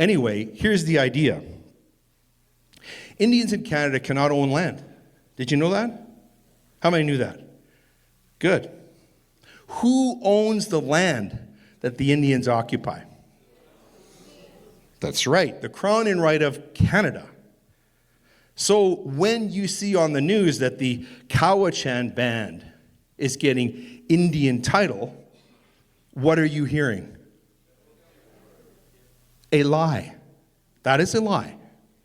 Anyway, here's the idea. Indians in Canada cannot own land. Did you know that? How many knew that? Good. Who owns the land that the Indians occupy? That's right, the Crown and right of Canada. So when you see on the news that the Cowichan band is getting Indian title, what are you hearing? A lie. That is a lie,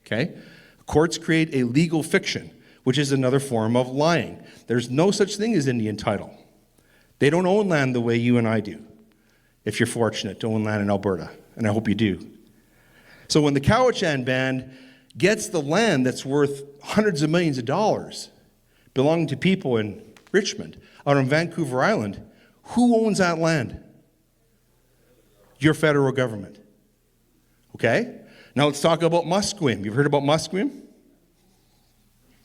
okay? Courts create a legal fiction, which is another form of lying. There's no such thing as Indian title. They don't own land the way you and I do, if you're fortunate to own land in Alberta, and I hope you do. So when the Cowichan band gets the land that's worth hundreds of millions of dollars belonging to people in Richmond, out on Vancouver Island, who owns that land? Your federal government. Okay? Now let's talk about Musqueam. You've heard about Musqueam?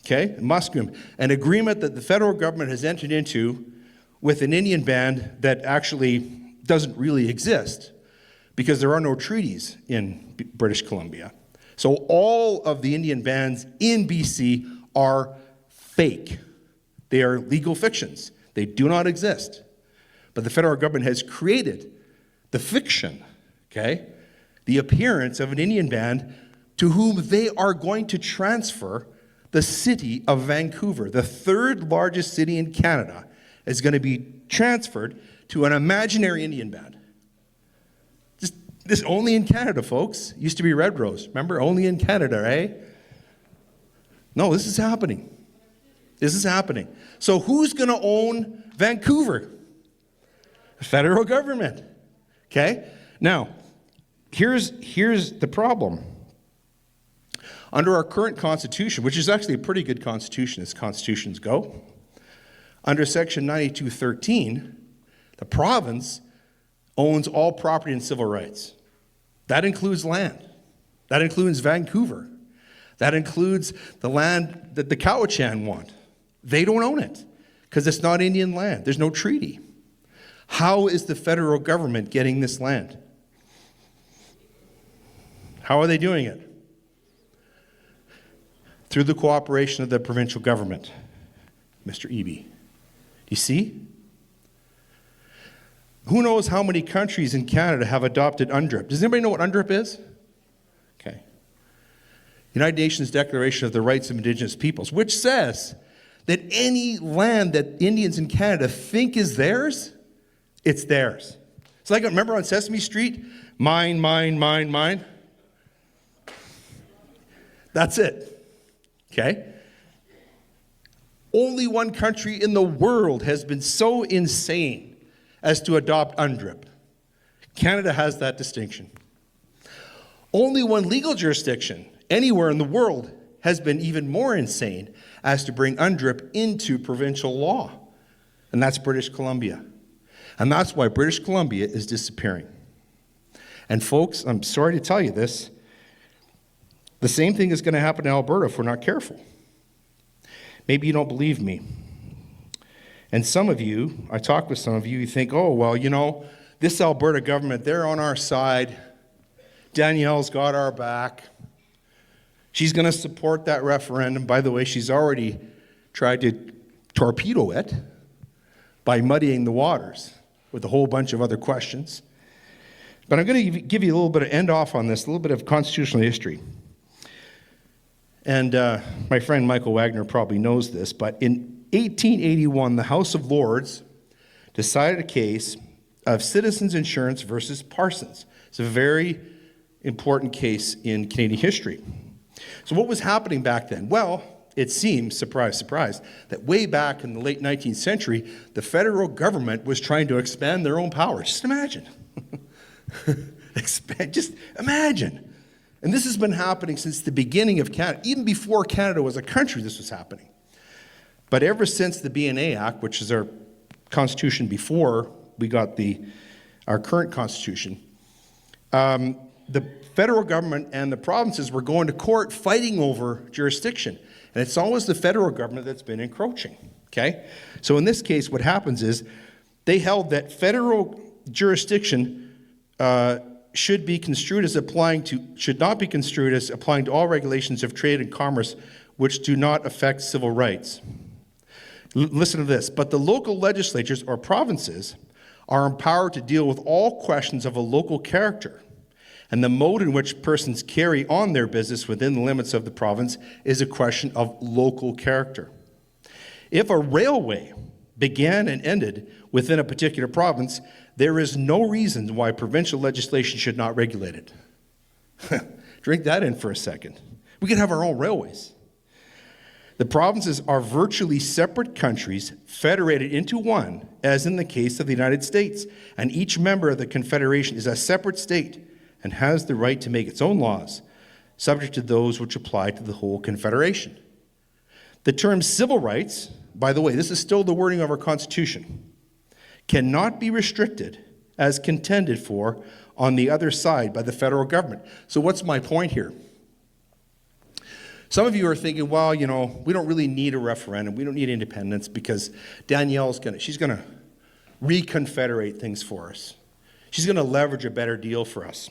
Okay, Musqueam. An agreement that the federal government has entered into with an Indian band that actually doesn't really exist because there are no treaties in British Columbia. So all of the Indian bands in BC are fake. They are legal fictions. They do not exist. But the federal government has created the fiction, okay, the appearance of an Indian band to whom they are going to transfer the city of Vancouver, the third largest city in Canada, is going to be transferred to an imaginary Indian band. This only in Canada, folks. Used to be Red Rose. Remember? Only in Canada, eh? No, this is happening. This is happening. So who's going to own Vancouver? The federal government. Okay? Now, here's the problem. Under our current constitution, which is actually a pretty good constitution as constitutions go, under section 9213, the province owns all property and civil rights. That includes land. That includes Vancouver. That includes the land that the Cowichan want. They don't own it because it's not Indian land. There's no treaty. How is the federal government getting this land? How are they doing it? Through the cooperation of the provincial government, Mr. Eby. You see? Who knows how many countries in Canada have adopted UNDRIP? Does anybody know what UNDRIP is? Okay. United Nations Declaration of the Rights of Indigenous Peoples, which says that any land that Indians in Canada think is theirs, it's theirs. It's like, remember on Sesame Street? Mine, mine, mine, mine. That's it. Okay? Only one country in the world has been so insane as to adopt UNDRIP. Canada has that distinction. Only one legal jurisdiction anywhere in the world has been even more insane as to bring UNDRIP into provincial law, and that's British Columbia. And that's why British Columbia is disappearing. And folks, I'm sorry to tell you this, the same thing is going to happen in Alberta if we're not careful. Maybe you don't believe me. And some of you, I talk with some of you, you think, oh, well, you know, this Alberta government, they're on our side. Danielle's got our back. She's going to support that referendum. By the way, she's already tried to torpedo it by muddying the waters with a whole bunch of other questions. But I'm going to give you a little bit of end off on this, a little bit of constitutional history. And my friend Michael Wagner probably knows this, but in 1881, the House of Lords decided a case of Citizens Insurance versus Parsons. It's a very important case in Canadian history. So what was happening back then? Well, it seems, surprise, surprise, that way back in the late 19th century, the federal government was trying to expand their own powers. Just imagine. Just imagine. And this has been happening since the beginning of Canada. Even before Canada was a country, this was happening. But ever since the BNA Act, which is our constitution before we got our current constitution, the federal government and the provinces were going to court fighting over jurisdiction. And it's always the federal government that's been encroaching, okay? So in this case, what happens is they held that federal jurisdiction should not be construed as applying to all regulations of trade and commerce which do not affect civil rights. Listen to this. But the local legislatures or provinces are empowered to deal with all questions of a local character, and the mode in which persons carry on their business within the limits of the province is a question of local character. If a railway began and ended within a particular province, there is no reason why provincial legislation should not regulate it. Drink that in for a second. We could have our own railways. The provinces are virtually separate countries federated into one, as in the case of the United States, and each member of the Confederation is a separate state and has the right to make its own laws, subject to those which apply to the whole Confederation. The term civil rights, by the way, this is still the wording of our Constitution, cannot be restricted as contended for on the other side by the federal government. So what's my point here? Some of you are thinking, well, you know, we don't really need a referendum. We don't need independence because Danielle's she's going to reconfederate things for us. She's going to leverage a better deal for us.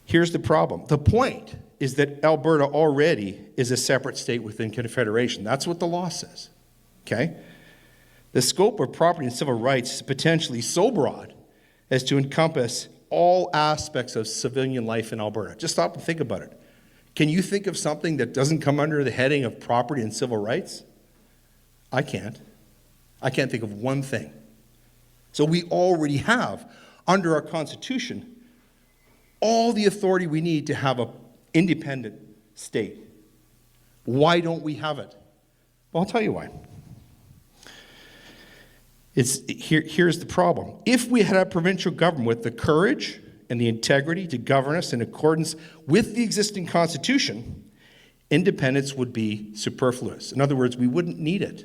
Here's the problem. The point is that Alberta already is a separate state within Confederation. That's what the law says, okay? The scope of property and civil rights is potentially so broad as to encompass all aspects of civilian life in Alberta. Just stop and think about it. Can you think of something that doesn't come under the heading of property and civil rights? I can't. I can't think of one thing. So we already have, under our Constitution, all the authority we need to have an independent state. Why don't we have it? Well, I'll tell you why. Here's the problem. If we had a provincial government with the courage and the integrity to govern us in accordance with the existing Constitution, independence would be superfluous. In other words, we wouldn't need it.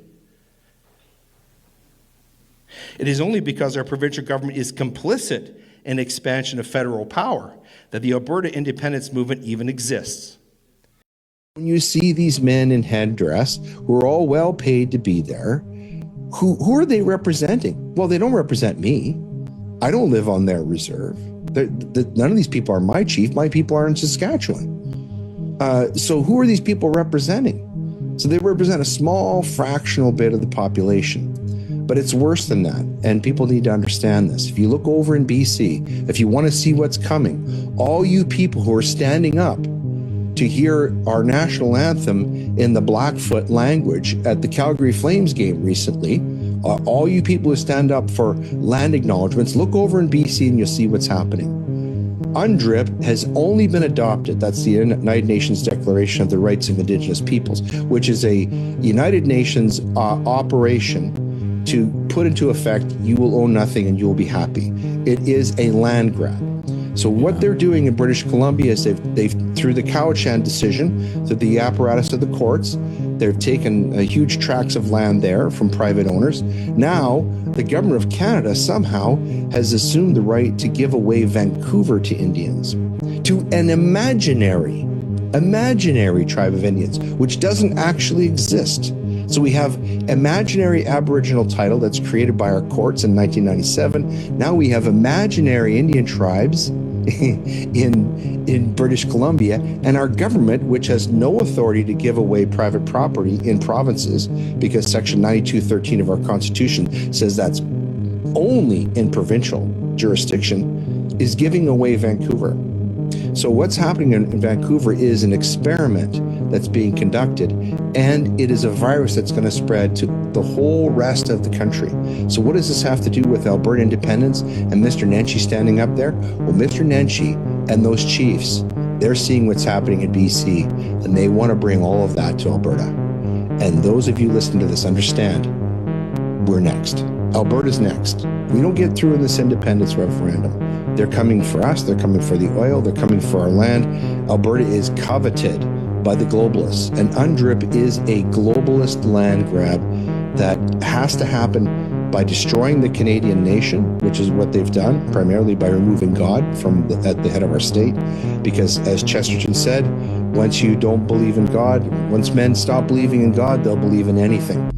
It is only because our provincial government is complicit in expansion of federal power that the Alberta independence movement even exists. When you see these men in headdress who are all well paid to be there, who are they representing? Well, they don't represent me. I don't live on their reserve. None of these people are my chief. My people are in Saskatchewan. So who are these people representing? So they represent a small fractional bit of the population. But it's worse than that, and people need to understand this. If you look over in BC, if you want to see what's coming, all you people who are standing up to hear our national anthem in the Blackfoot language at the Calgary Flames game recently, all you people who stand up for land acknowledgements, look over in BC and you'll see what's happening. UNDRIP has only been adopted, that's the United Nations Declaration of the Rights of Indigenous Peoples, which is a United Nations operation to put into effect, you will own nothing and you will be happy. It is a land grab. So what they're doing in British Columbia is they've through the Cowichan decision, through the apparatus of the courts, they've taken huge tracts of land there from private owners. Now, the government of Canada somehow has assumed the right to give away Vancouver to Indians, to an imaginary tribe of Indians, which doesn't actually exist. So we have imaginary Aboriginal title that's created by our courts in 1997. Now we have imaginary Indian tribes in British Columbia, and our government, which has no authority to give away private property in provinces, because Section 9213 of our Constitution says that's only in provincial jurisdiction, is giving away Vancouver. So what's happening in Vancouver is an experiment that's being conducted, and it is a virus that's going to spread to the whole rest of the country. So what does this have to do with Alberta independence and Mr. Nenshi standing up there? Well, Mr. Nenshi and those chiefs, they're seeing what's happening in BC, and they want to bring all of that to Alberta. And those of you listening to this understand, we're next. Alberta's next. We don't get through in this independence referendum. They're coming for us, they're coming for the oil, they're coming for our land. Alberta is coveted by the globalists, and UNDRIP is a globalist land grab that has to happen by destroying the Canadian nation, which is what they've done, primarily by removing God at the head of our state. Because as Chesterton said, once you don't believe in God, once men stop believing in God, they'll believe in anything.